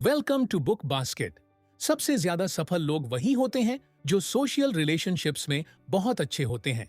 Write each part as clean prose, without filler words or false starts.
Welcome to book basket. सबसे ज्यादा सफल लोग वही होते हैं जो सोशल रिलेशनशिप्स में बहुत अच्छे होते हैं।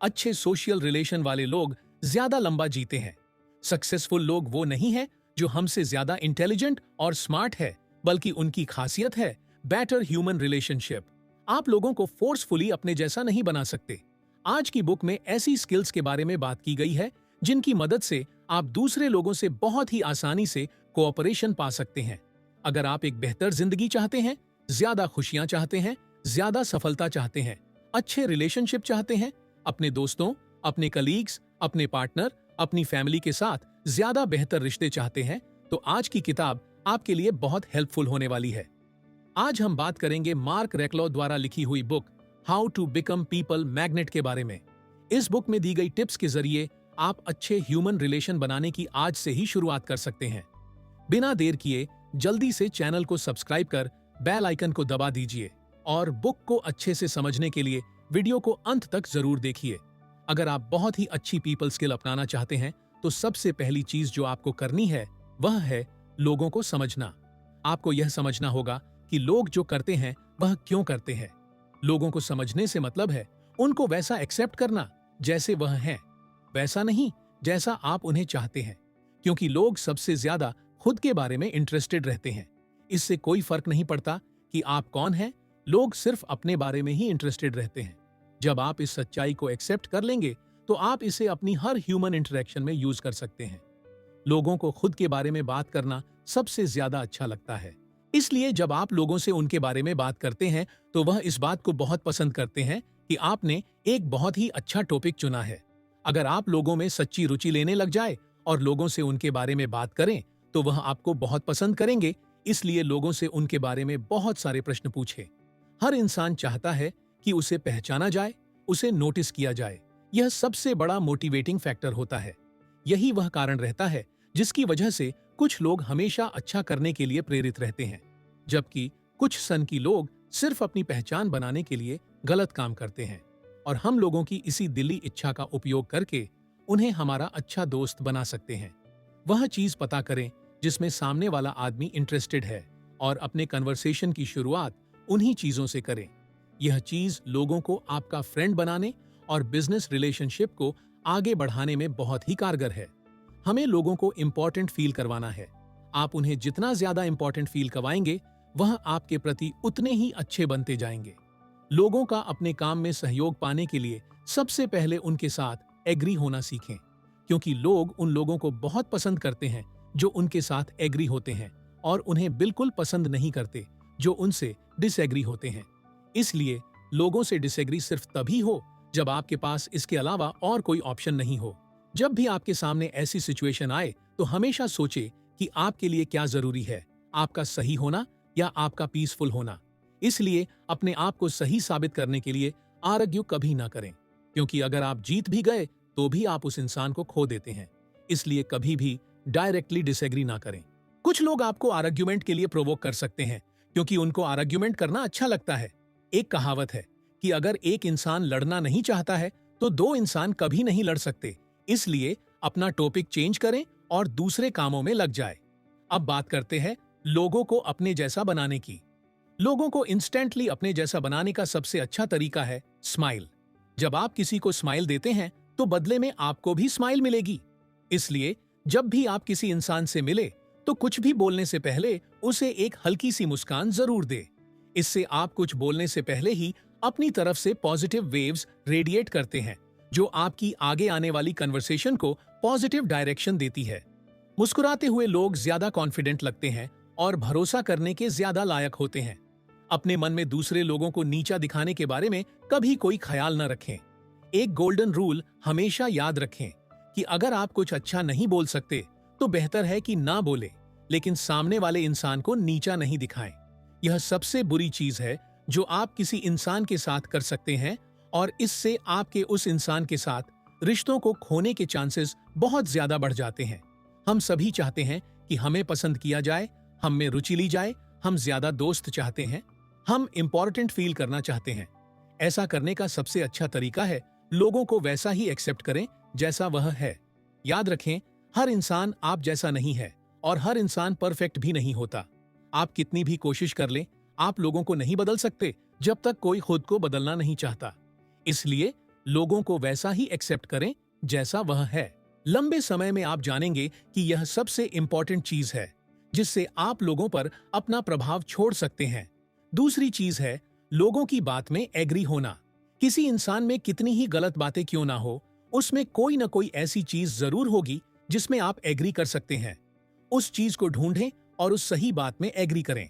अच्छे सोशल रिलेशन वाले लोग ज्यादा लंबा जीते हैं। सक्सेसफुल लोग वो नहीं है जो हमसे ज्यादा इंटेलिजेंट और स्मार्ट है, बल्कि उनकी खासियत है बेटर ह्यूमन रिलेशनशिप। आप लोगों को फोर्सफुली अपने जैसा नहीं बना सकते। आज की बुक में ऐसी स्किल्स के बारे में बात की गई है जिनकी मदद से आप दूसरे लोगों से बहुत ही आसानी से कोऑपरेशन पा सकते हैं। अगर आप एक बेहतर जिंदगी चाहते हैं, ज्यादा खुशियां चाहते हैं, ज्यादा सफलता चाहते हैं, अच्छे रिलेशनशिप चाहते हैं, अपने दोस्तों, अपने कलीग्स, अपने पार्टनर, अपनी फैमिली के साथ ज्यादा बेहतर रिश्ते चाहते हैं, तो आज की किताब आपके लिए बहुत हेल्पफुल होने वाली है। आज हम बात करेंगे मार्क रेक्लॉ द्वारा लिखी हुई book how to become people magnet के बारे में। इस बुक में दी गई टिप्स के जरिए आप अच्छे ह्यूमन रिलेशन बनाने की आज से ही शुरुआत कर सकते हैं। बिना देर किए जल्दी से चैनल को सब्सक्राइब कर बेल आइकन को दबा दीजिए और बुक को अच्छे से समझने के लिए वीडियो को अंत तक जरूर देखिए। अगर आप बहुत ही अच्छी पीपल स्किल अपनाना चाहते हैं तो सबसे पहली चीज जो आपको करनी है वह है लोगों को समझना। आपको यह समझना होगा कि लोग जो करते हैं वह क्यों करते हैं। लोगों को समझने से मतलब है उनको वैसा एक्सेप्ट करना जैसे वह हैं, वैसा नहीं जैसा आप उन्हें चाहते हैं, क्योंकि लोग सबसे ज्यादा खुद के बारे में इंटरेस्टेड रहते हैं। इससे कोई फर्क नहीं पड़ता कि आप कौन हैं, लोग सिर्फ अपने बारे में ही इंटरेस्टेड रहते हैं। जब आप इस सच्चाई को एक्सेप्ट कर लेंगे तो आप इसे अपनी हर ह्यूमन इंटरेक्शन में यूज कर सकते हैं। लोगों को खुद के बारे में बात करना सबसे ज्यादा अच्छा लगता है, इसलिए जब आप लोगों से उनके बारे में बात करते हैं तो वह इस बात को बहुत पसंद करते हैं कि आपने एक बहुत ही अच्छा टॉपिक चुना है। अगर आप लोगों में सच्ची रुचि लेने लग जाए और लोगों से उनके बारे में बात करें तो वह आपको बहुत पसंद करेंगे। इसलिए लोगों से उनके बारे में बहुत सारे प्रश्न पूछें। हर इंसान चाहता है कि उसे पहचाना जाए, उसे नोटिस किया जाए। यह सबसे बड़ा मोटिवेटिंग फैक्टर होता है। यही वह कारण रहता है जिसकी वजह से कुछ लोग हमेशा अच्छा करने के लिए प्रेरित रहते हैं, जबकि कुछ सनकी लोग सिर्फ अपनी पहचान बनाने के लिए गलत काम करते हैं। और हम लोगों की इसी दिली इच्छा का उपयोग करके उन्हें हमारा अच्छा दोस्त बना सकते हैं। वह चीज पता करें जिसमें सामने वाला आदमी इंटरेस्टेड है और अपने कन्वर्सेशन की शुरुआत उन्हीं चीजों से करें। यह चीज लोगों को आपका फ्रेंड बनाने और बिजनेस रिलेशनशिप को आगे बढ़ाने में बहुत ही कारगर है। हमें लोगों को इंपॉर्टेंट फील करवाना है। आप उन्हें जितना ज्यादा इंपॉर्टेंट फील करवाएंगे वह आपके प्रति उतने ही अच्छे बनते जाएंगे। लोगों का अपने काम में सहयोग पाने के लिए सबसे पहले उनके साथ एग्री होना सीखें, क्योंकि लोग उन लोगों को बहुत पसंद करते हैं जो उनके साथ एग्री होते हैं और उन्हें बिल्कुल पसंद नहीं करते जो उनसे डिसएग्री होते हैं। इसलिए लोगों से डिसएग्री सिर्फ तभी हो जब आपके पास इसके अलावा और कोई ऑप्शन नहीं हो। जब भी आपके सामने ऐसी सिचुएशन आए तो हमेशा सोचे कि आपके लिए क्या जरूरी है, आपका सही होना या आपका पीसफुल होना। इसलिए अपने आप को सही साबित करने के लिए आर्ग्यू कभी ना करें, क्योंकि अगर आप जीत भी गए तो भी आप उस इंसान को खो देते हैं। इसलिए कभी भी डायरेक्टली डिसएग्री ना करें। कुछ लोग आपको आर्ग्यूमेंट के लिए प्रोवोक कर सकते हैं क्योंकि उनको आर्ग्यूमेंट करना अच्छा लगता है। एक कहावत है कि अगर एक इंसान लड़ना नहीं चाहता है तो दो इंसान कभी नहीं लड़ सकते। इसलिए अपना टॉपिक चेंज करें और दूसरे कामों में लग जाए। अब बात करते हैं लोगों को अपने जैसा बनाने की। लोगों को इंस्टेंटली अपने जैसा बनाने का सबसे अच्छा तरीका है स्माइल। जब आप किसी को स्माइल देते हैं तो बदले में आपको भी स्माइल मिलेगी। इसलिए जब भी आप किसी इंसान से मिले तो कुछ भी बोलने से पहले उसे एक हल्की सी मुस्कान जरूर दे। इससे आप कुछ बोलने से पहले ही अपनी तरफ से पॉजिटिव वेव्स रेडिएट करते हैं, जो आपकी आगे आने वाली कन्वर्सेशन को पॉजिटिव डायरेक्शन देती है। मुस्कुराते हुए लोग ज्यादा कॉन्फिडेंट लगते हैं और भरोसा करने के ज्यादा लायक होते हैं। अपने मन में दूसरे लोगों को नीचा दिखाने के बारे में कभी कोई ख्याल न रखें। एक गोल्डन रूल हमेशा याद रखें कि अगर आप कुछ अच्छा नहीं बोल सकते तो बेहतर है कि ना बोले, लेकिन सामने वाले इंसान को नीचा नहीं दिखाएं। यह सबसे बुरी चीज है जो आप किसी इंसान के साथ कर सकते हैं और इससे आपके उस इंसान के साथ रिश्तों को खोने के चांसेस बहुत ज्यादा बढ़ जाते हैं। हम सभी चाहते हैं कि हमें पसंद किया जाए, हम में रुचि ली जाए, हम ज्यादा दोस्त चाहते हैं, हम इंपॉर्टेंट फील करना चाहते हैं। ऐसा करने का सबसे अच्छा तरीका है लोगों को वैसा ही एक्सेप्ट करें जैसा वह है। याद रखें, हर इंसान आप जैसा नहीं है और हर इंसान परफेक्ट भी नहीं होता। आप कितनी भी कोशिश कर लें, आप लोगों को नहीं बदल सकते जब तक कोई खुद को बदलना नहीं चाहता। इसलिए लोगों को वैसा ही एक्सेप्ट करें जैसा वह है। लंबे समय में आप जानेंगे कि यह सबसे इंपॉर्टेंट चीज है जिससे आप लोगों पर अपना प्रभाव छोड़ सकते हैं। दूसरी चीज है लोगों की बात में एग्री होना। किसी इंसान में कितनी ही गलत बातें क्यों ना हो, उसमें कोई ना कोई ऐसी चीज जरूर होगी जिसमें आप एग्री कर सकते हैं। उस चीज को ढूंढें और उस सही बात में एग्री करें।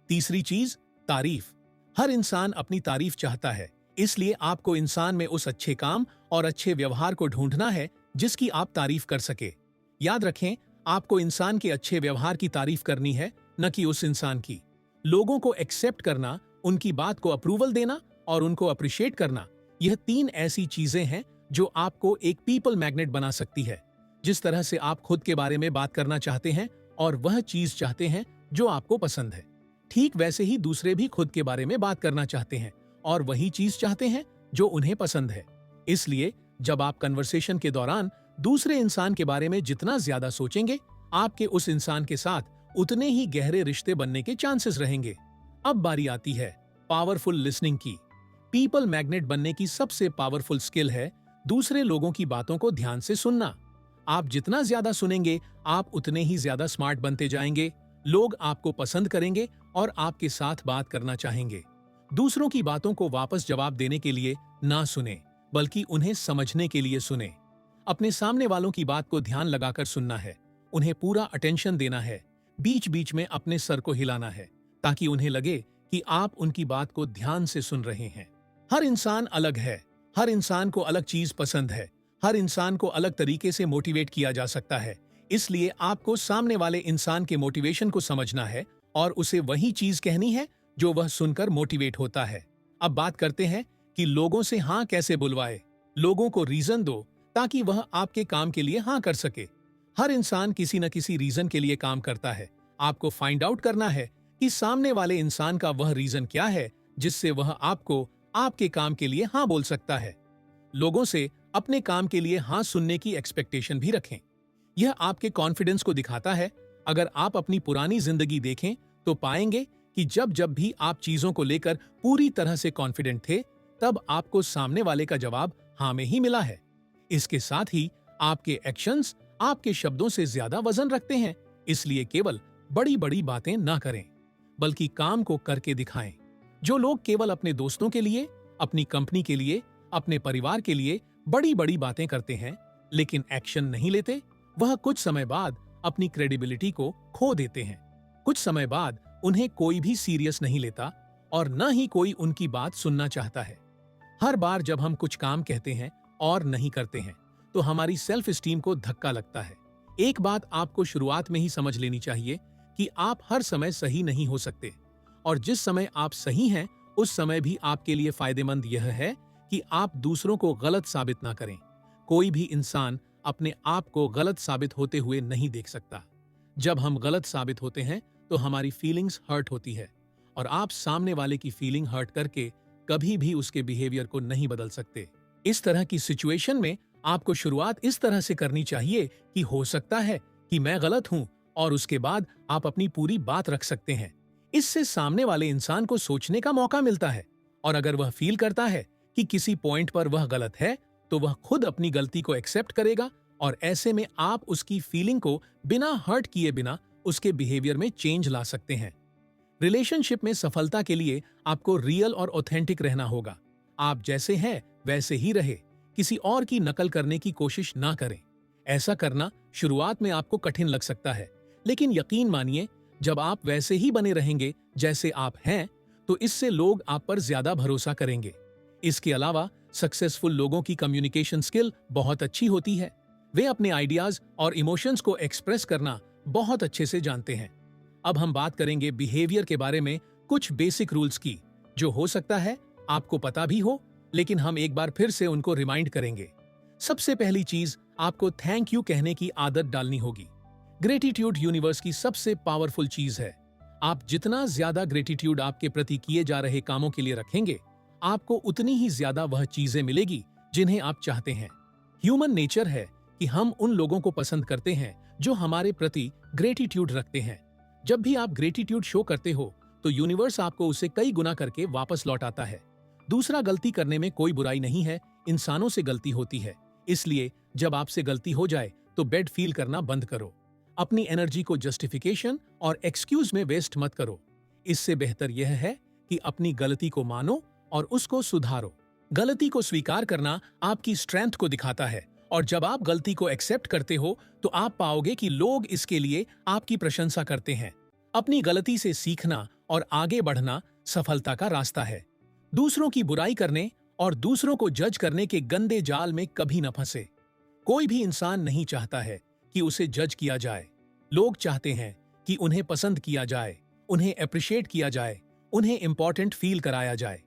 तीसरी चीज, तारीफ। हर इंसान अपनी तारीफ चाहता है, इसलिए आपको इंसान में उस अच्छे काम और अच्छे व्यवहार को ढूंढना है जिसकी आप तारीफ कर सके। याद रखें, आपको इंसान के अच्छे व्यवहार की तारीफ करनी है, न कि उस इंसान की। लोगों को एक्सेप्ट करना, उनकी बात को अप्रूवल देना और उनको अप्रिशिएट करना, यह 3 ऐसी चीजें हैं जो आपको एक पीपल मैग्नेट बना सकती है। जिस तरह से आप खुद के बारे में बात करना चाहते हैं और वह चीज चाहते हैं जो आपको पसंद है, ठीक वैसे ही दूसरे भी खुद के बारे में बात करना चाहते हैं और वही चीज चाहते हैं जो उन्हें पसंद है। इसलिए जब आप कन्वर्सेशन के दौरान दूसरे इंसान के बारे में जितना ज्यादा सोचेंगे, आपके उस इंसान के साथ उतने ही गहरे रिश्ते बनने के चांसेस रहेंगे। अब बारी आती है पावरफुल लिसनिंग की। पीपल मैग्नेट बनने की सबसे पावरफुल स्किल है दूसरे लोगों की बातों को ध्यान से सुनना। आप जितना ज्यादा सुनेंगे, आप उतने ही ज्यादा स्मार्ट बनते जाएंगे। लोग आपको पसंद करेंगे और आपके साथ बात करना चाहेंगे। दूसरों की बातों को वापस जवाब देने के लिए ना सुने, बल्कि उन्हें समझने के लिए सुने। अपने सामने वालों की बात को ध्यान लगाकर सुनना है, उन्हें पूरा अटेंशन देना है, बीच बीच में अपने सर को हिलाना है ताकि उन्हें लगे कि आप उनकी बात को ध्यान से सुन रहे हैं। हर इंसान अलग है, हर इंसान को अलग चीज पसंद है, हर इंसान को अलग तरीके से मोटिवेट किया जा सकता है। इसलिए आपको सामने वाले इंसान के मोटिवेशन को समझना है और उसे वही चीज कहनी है जो वह सुनकर मोटिवेट होता है। अब बात करते हैं कि लोगों से हाँ कैसे बुलवाए। लोगों को रीजन दो ताकि वह आपके काम के लिए हाँ कर सके। हर इंसान किसी न किसी रीजन के लिए काम करता है। आपको फाइंड आउट करना है कि सामने वाले इंसान का वह रीजन क्या है जिससे वह आपको आपके काम के लिए हाँ बोल सकता है। लोगों से अपने काम के लिए हाँ सुनने की एक्सपेक्टेशन भी रखें। यह आपके कॉन्फिडेंस को दिखाता है। अगर आप अपनी पुरानी जिंदगी देखें तो पाएंगे कि जब जब भी आप चीजों को लेकर पूरी तरह से कॉन्फिडेंट थे, तब आपको सामने वाले का जवाब हाँ में ही मिला है। इसके साथ ही आपके एक्शंस आपके शब्दों से ज्यादा वजन रखते हैं। इसलिए केवल बड़ी बड़ी बातें ना करें, बल्कि काम को करके दिखाएं। जो लोग केवल अपने दोस्तों के लिए, अपनी कंपनी के लिए, अपने परिवार के लिए बड़ी बड़ी बातें करते हैं लेकिन एक्शन नहीं लेते, वह कुछ समय बाद अपनी क्रेडिबिलिटी को खो देते हैं। कुछ समय बाद उन्हें कोई भी सीरियस नहीं लेता और न ही कोई उनकी बात सुनना चाहता है। हर बार जब हम कुछ काम कहते हैं और नहीं करते हैं तो हमारी सेल्फ स्टीम को धक्का लगता है। एक बात आपको शुरुआत में ही समझ लेनी चाहिए कि आप हर समय सही नहीं हो सकते, और जिस समय आप सही हैं उस समय भी आपके लिए फायदेमंद यह है कि आप दूसरों को गलत साबित ना करें। कोई भी इंसान अपने आप को गलत साबित होते हुए नहीं देख सकता। जब हम गलत साबित होते हैं तो हमारी फीलिंग्स हर्ट होती है और आप सामने वाले की फीलिंग हर्ट करके कभी भी उसके बिहेवियर को नहीं बदल सकते। इस तरह की सिचुएशन में आपको शुरुआत इस तरह से करनी चाहिए कि हो सकता है कि मैं गलत हूं, और उसके बाद आप अपनी पूरी बात रख सकते हैं। इससे सामने वाले इंसान को सोचने का मौका मिलता है, और अगर वह फील करता है कि किसी पॉइंट पर वह गलत है तो वह खुद अपनी गलती को एक्सेप्ट करेगा, और ऐसे में आप उसकी फीलिंग को बिना हर्ट किए बिना उसके बिहेवियर में चेंज ला सकते हैं। रिलेशनशिप में सफलता के लिए आपको रियल और ऑथेंटिक रहना होगा। आप जैसे हैं वैसे ही रहे, किसी और की नकल करने की कोशिश ना करें। ऐसा करना शुरुआत में आपको कठिन लग सकता है, लेकिन यकीन मानिए जब आप वैसे ही बने रहेंगे जैसे आप हैं तो इससे लोग आप पर ज्यादा भरोसा करेंगे। इसके अलावा सक्सेसफुल लोगों की कम्युनिकेशन स्किल बहुत अच्छी होती है। वे अपने आइडियाज और इमोशंस को एक्सप्रेस करना बहुत अच्छे से जानते हैं। अब हम बात करेंगे बिहेवियर के बारे में कुछ बेसिक रूल्स की, जो हो सकता है आपको पता भी हो, लेकिन हम एक बार फिर से उनको रिमाइंड करेंगे। सबसे पहली चीज, आपको थैंक यू कहने की आदत डालनी होगी। ग्रेटिट्यूड यूनिवर्स की सबसे पावरफुल चीज है। आप जितना ज्यादा ग्रेटिट्यूड आपके प्रति किए जा रहे कामों के लिए रखेंगे, आपको उतनी ही ज्यादा वह चीजें मिलेगी जिन्हें आप चाहते हैं। ह्यूमन नेचर है कि हम उन लोगों को पसंद करते हैं जो हमारे प्रति ग्रेटिट्यूड रखते हैं। जब भी आप ग्रेटिट्यूड शो करते हो तो यूनिवर्स आपको उसे कई गुना करके वापस लौटाता है। दूसरा, गलती करने में कोई बुराई नहीं है, इंसानों से गलती होती है। इसलिए जब आपसे गलती हो जाए तो बैड फील करना बंद करो। अपनी एनर्जी को जस्टिफिकेशन और एक्सक्यूज में वेस्ट मत करो। इससे बेहतर यह है कि अपनी गलती को मानो और उसको सुधारो। गलती को स्वीकार करना आपकी स्ट्रेंथ को दिखाता है, और जब आप गलती को एक्सेप्ट करते हो तो आप पाओगे कि लोग इसके लिए आपकी प्रशंसा करते हैं। अपनी गलती से सीखना और आगे बढ़ना सफलता का रास्ता है। दूसरों की बुराई करने और दूसरों को जज करने के गंदे जाल में कभी न फंसे। कोई भी इंसान नहीं चाहता है कि उसे जज किया जाए। लोग चाहते हैं कि उन्हें पसंद किया जाए, उन्हें अप्रिशिएट किया जाए, उन्हें इंपॉर्टेंट फील कराया जाए।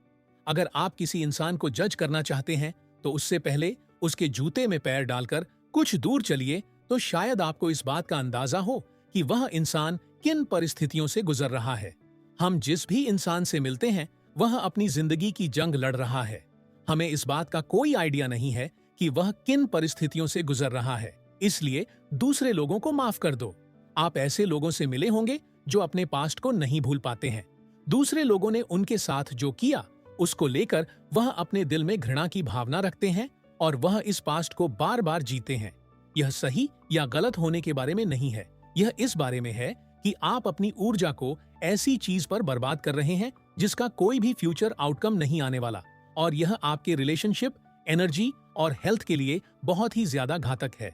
अगर आप किसी इंसान को जज करना चाहते हैं तो उससे पहले उसके जूते में पैर डालकर कुछ दूर चलिए, तो शायद आपको इस बात का अंदाजा हो कि वह इंसान किन परिस्थितियों से गुजर रहा है। हम जिस भी इंसान से मिलते हैं वह अपनी जिंदगी की जंग लड़ रहा है। हमें इस बात का कोई आइडिया नहीं है कि वह किन परिस्थितियों से गुजर रहा है। इसलिए दूसरे लोगों को माफ कर दो। आप ऐसे लोगों से मिले होंगे जो अपने पास्ट को नहीं भूल पाते हैं। दूसरे लोगों ने उनके साथ जो किया उसको लेकर वह अपने दिल में घृणा की भावना रखते हैं और वह इस पास्ट को बार बार जीते हैं। यह सही या गलत होने के बारे में नहीं है, यह इस बारे में है कि आप अपनी ऊर्जा को ऐसी चीज पर बर्बाद कर रहे हैं जिसका कोई भी फ्यूचर आउटकम नहीं आने वाला, और यह आपके रिलेशनशिप, एनर्जी और हेल्थ के लिए बहुत ही ज्यादा घातक है।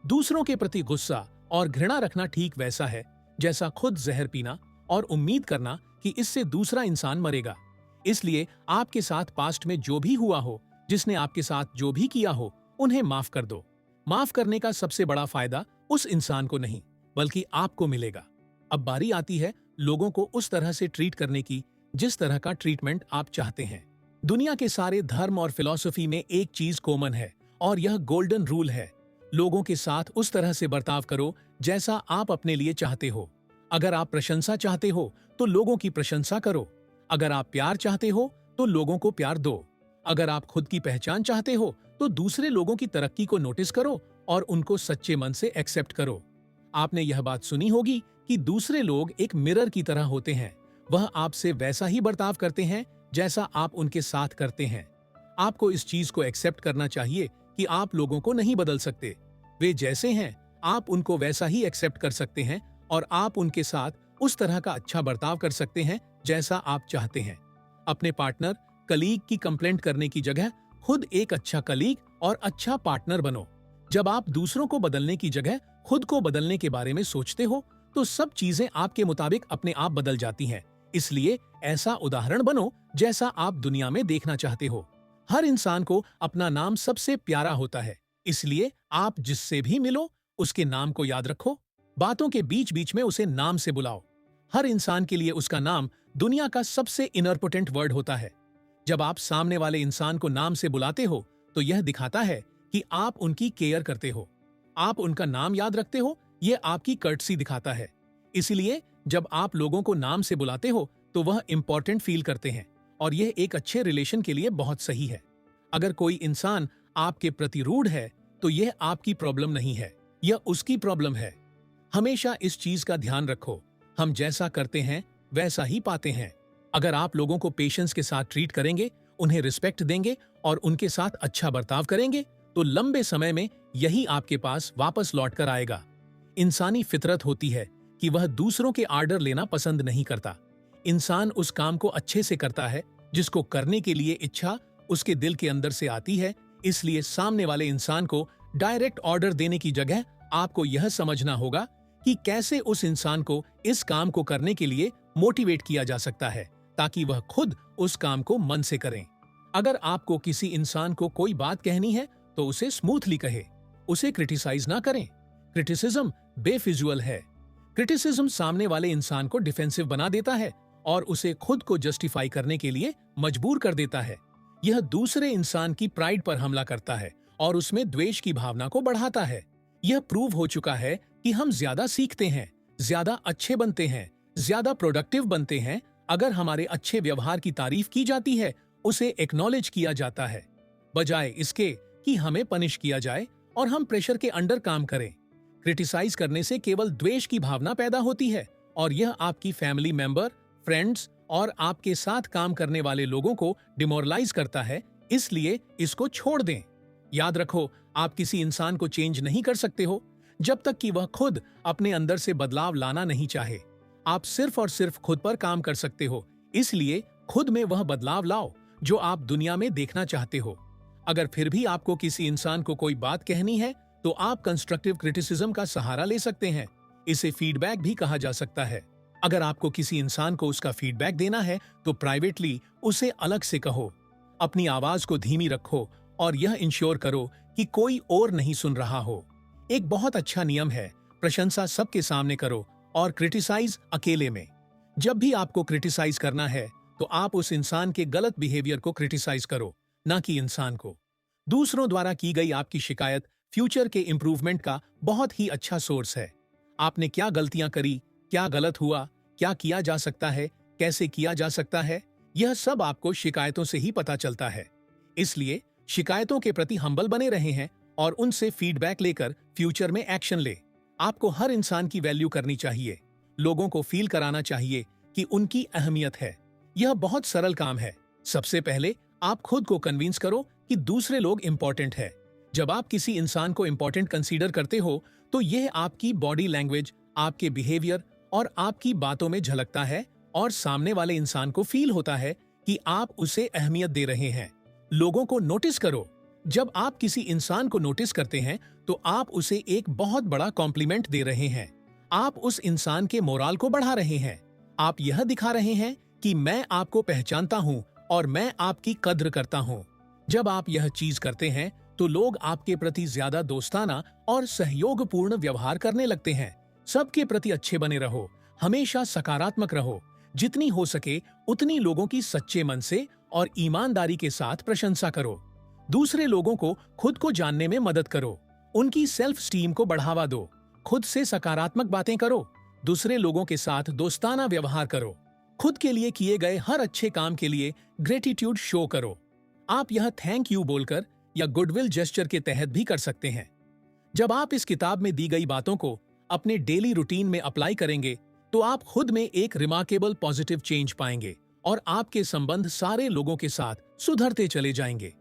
दूसरों के प्रति गुस्सा और घृणा रखना ठीक वैसा है जैसा खुद जहर पीना और उम्मीद करना कि इससे दूसरा इंसान मरेगा। इसलिए आपके साथ पास्ट में जो भी हुआ हो, जिसने आपके साथ जो भी किया हो, उन्हें माफ कर दो। माफ करने का सबसे बड़ा फायदा उस इंसान को नहीं बल्कि आपको मिलेगा। अब बारी आती है लोगों को उस तरह से ट्रीट करने की जिस तरह का ट्रीटमेंट आप चाहते हैं। दुनिया के सारे धर्म और फिलॉसफी में एक चीज कॉमन है, और यह गोल्डन रूल है। लोगों के साथ उस तरह से बर्ताव करो जैसा आप अपने लिए चाहते हो। अगर आप प्रशंसा चाहते हो तो लोगों की प्रशंसा करो। अगर आप प्यार चाहते हो तो लोगों को प्यार दो। अगर आप खुद की पहचान चाहते हो तो दूसरे लोगों की तरक्की को नोटिस करो और उनको सच्चे मन से एक्सेप्ट करो। आपने यह बात सुनी होगी कि दूसरे लोग एक मिरर की तरह होते हैं। वह आपसे वैसा ही बर्ताव करते हैं जैसा आप उनके साथ करते हैं। आपको इस चीज को एक्सेप्ट करना चाहिए कि आप लोगों को नहीं बदल सकते। वे जैसे हैं आप उनको वैसा ही एक्सेप्ट कर सकते हैं, और आप उनके साथ उस तरह का अच्छा बर्ताव कर सकते हैं जैसा आप चाहते हैं। अपने पार्टनर, कलीग की कंप्लेंट करने की जगह खुद एक अच्छा कलीग और अच्छा पार्टनर बनो। जब आप दूसरों को बदलने की जगह खुद को बदलने के बारे में सोचते हो तो सब चीजें आपके मुताबिक अपने आप बदल जाती हैं। इसलिए ऐसा उदाहरण बनो जैसा आप दुनिया में देखना चाहते हो। हर इंसान को अपना नाम सबसे प्यारा होता है, इसलिए आप जिससे भी मिलो उसके नाम को याद रखो। बातों के बीच बीच में उसे नाम से बुलाओ। हर इंसान के लिए उसका नाम दुनिया का सबसे इम्पोर्टेंट वर्ड होता है। जब आप सामने वाले इंसान को नाम से बुलाते हो तो यह दिखाता है कि आप उनकी केयर करते हो। आप उनका नाम याद रखते हो, यह आपकी कर्टसी दिखाता है। इसलिए जब आप लोगों को नाम से बुलाते हो तो वह इंपॉर्टेंट फील करते हैं, और यह एक अच्छे रिलेशन के लिए बहुत सही है। अगर कोई इंसान आपके प्रति रूड है तो यह आपकी प्रॉब्लम नहीं है, यह उसकी प्रॉब्लम है। हमेशा इस चीज का ध्यान रखो, हम जैसा करते हैं वैसा ही पाते हैं। अगर आप लोगों को पेशेंस के साथ ट्रीट करेंगे, उन्हें रिस्पेक्ट देंगे और उनके साथ अच्छा बर्ताव करेंगे तो लंबे समय में यही आपके पास वापस लौट कर आएगा। इंसानी फितरत होती है कि वह दूसरों के आर्डर लेना पसंद नहीं करता। इंसान उस काम को अच्छे से करता है जिसको करने के लिए इच्छा उसके दिल के अंदर से आती है। इसलिए सामने वाले इंसान को डायरेक्ट ऑर्डर देने की जगह आपको यह समझना होगा कि कैसे उस इंसान को इस काम को करने के लिए मोटिवेट किया जा सकता है, ताकि वह खुद उस काम को मन से करें। अगर आपको किसी इंसान को कोई बात कहनी है तो उसे स्मूथली कहे, उसे क्रिटिसाइज ना करें। क्रिटिसिज्म बेफिजुअल है। क्रिटिसिज्म सामने वाले इंसान को डिफेंसिव बना देता है और उसे खुद को जस्टिफाई करने के लिए मजबूर कर देता है। यह दूसरे इंसान की प्राइड पर हमला करता है और उसमें द्वेष की भावना को बढ़ाता है। यह प्रूव हो चुका है कि हम ज्यादा सीखते हैं, ज्यादा अच्छे बनते हैं, ज्यादा प्रोडक्टिव बनते हैं अगर हमारे अच्छे व्यवहार की तारीफ की जाती है, उसे एक्नॉलेज किया जाता है, बजाय इसके कि हमें पनिश किया जाए और हम प्रेशर के अंडर काम करें। क्रिटिसाइज करने से केवल द्वेष की भावना पैदा होती है और यह आपकी फैमिली मेंबर, फ्रेंड्स और आपके साथ काम करने वाले लोगों को डिमोरलाइज करता है, इसलिए इसको छोड़ दें। याद रखो, आप किसी इंसान को चेंज नहीं कर सकते हो जब तक कि वह खुद अपने अंदर से बदलाव लाना नहीं चाहे। आप सिर्फ और सिर्फ खुद पर काम कर सकते हो, इसलिए खुद में वह बदलाव लाओ जो आप दुनिया में देखना चाहते हो। अगर फिर भी आपको किसी इंसान को कोई बात कहनी है तो आप कंस्ट्रक्टिव क्रिटिसिज्म का सहारा ले सकते हैं। इसे फीडबैक भी कहा जा सकता है। अगर आपको किसी इंसान को उसका फीडबैक देना है तो प्राइवेटली उसे अलग से कहो। अपनी आवाज को धीमी रखो और यह इंश्योर करो कि कोई और नहीं सुन रहा हो। एक बहुत अच्छा नियम है, प्रशंसा सबके सामने करो और क्रिटिसाइज अकेले में। जब भी आपको क्रिटिसाइज करना है तो आप उस इंसान के गलत बिहेवियर को क्रिटिसाइज करो, ना कि इंसान को। दूसरों द्वारा की गई आपकी शिकायत फ्यूचर के इंप्रूवमेंट का बहुत ही अच्छा सोर्स है। आपने क्या गलतियां करी, क्या गलत हुआ, क्या किया जा सकता है, कैसे किया जा सकता है, यह सब आपको शिकायतों से ही पता चलता है। इसलिए शिकायतों के प्रति हम्बल बने रहे हैं और उनसे फीडबैक लेकर फ्यूचर में एक्शन ले। आपको हर इंसान की वैल्यू करनी चाहिए। लोगों को फील कराना चाहिए कि उनकी अहमियत है। यह बहुत सरल काम है। सबसे पहले आप खुद को कन्विंस करो कि दूसरे लोग इंपॉर्टेंट है। जब आप किसी इंसान को इंपॉर्टेंट कंसीडर करते हो तो यह आपकी बॉडी लैंग्वेज, आपके बिहेवियर और आपकी बातों में झलकता है और सामने वाले इंसान को फील होता है कि आप उसे अहमियत दे रहे हैं। लोगों को नोटिस करो। जब आप किसी इंसान को नोटिस करते हैं तो आप उसे एक बहुत बड़ा कॉम्प्लीमेंट दे रहे हैं। आप उस इंसान के मोराल को बढ़ा रहे हैं। आप यह दिखा रहे हैं कि मैं आपको पहचानता हूं और मैं आपकी कद्र करता हूं। जब आप यह चीज करते हैं तो लोग आपके प्रति ज्यादा दोस्ताना और सहयोगपूर्ण व्यवहार करने लगते हैं। सबके प्रति अच्छे बने रहो, हमेशा सकारात्मक रहो। जितनी हो सके उतनी लोगों की सच्चे मन से और ईमानदारी के साथ प्रशंसा करो। दूसरे लोगों को खुद को जानने में मदद करो। उनकी सेल्फ स्टीम को बढ़ावा दो। खुद से सकारात्मक बातें करो। दूसरे लोगों के साथ दोस्ताना व्यवहार करो। खुद के लिए किए गए हर अच्छे काम के लिए ग्रेटिट्यूड शो करो। आप यह थैंक यू बोलकर या गुडविल जेस्चर के तहत भी कर सकते हैं। जब आप इस किताब में दी गई बातों को अपने डेली रूटीन में अप्लाई करेंगे तो आप खुद में एक रिमार्केबल पॉजिटिव चेंज पाएंगे और आपके संबंध सारे लोगों के साथ सुधरते चले जाएंगे।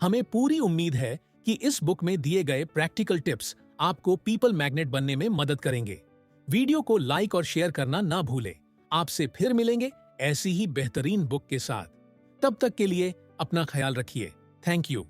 हमें पूरी उम्मीद है कि इस बुक में दिए गए प्रैक्टिकल टिप्स आपको पीपल मैग्नेट बनने में मदद करेंगे। वीडियो को लाइक और शेयर करना ना भूलें। आपसे फिर मिलेंगे ऐसी ही बेहतरीन बुक के साथ। तब तक के लिए अपना ख्याल रखिए। Thank you.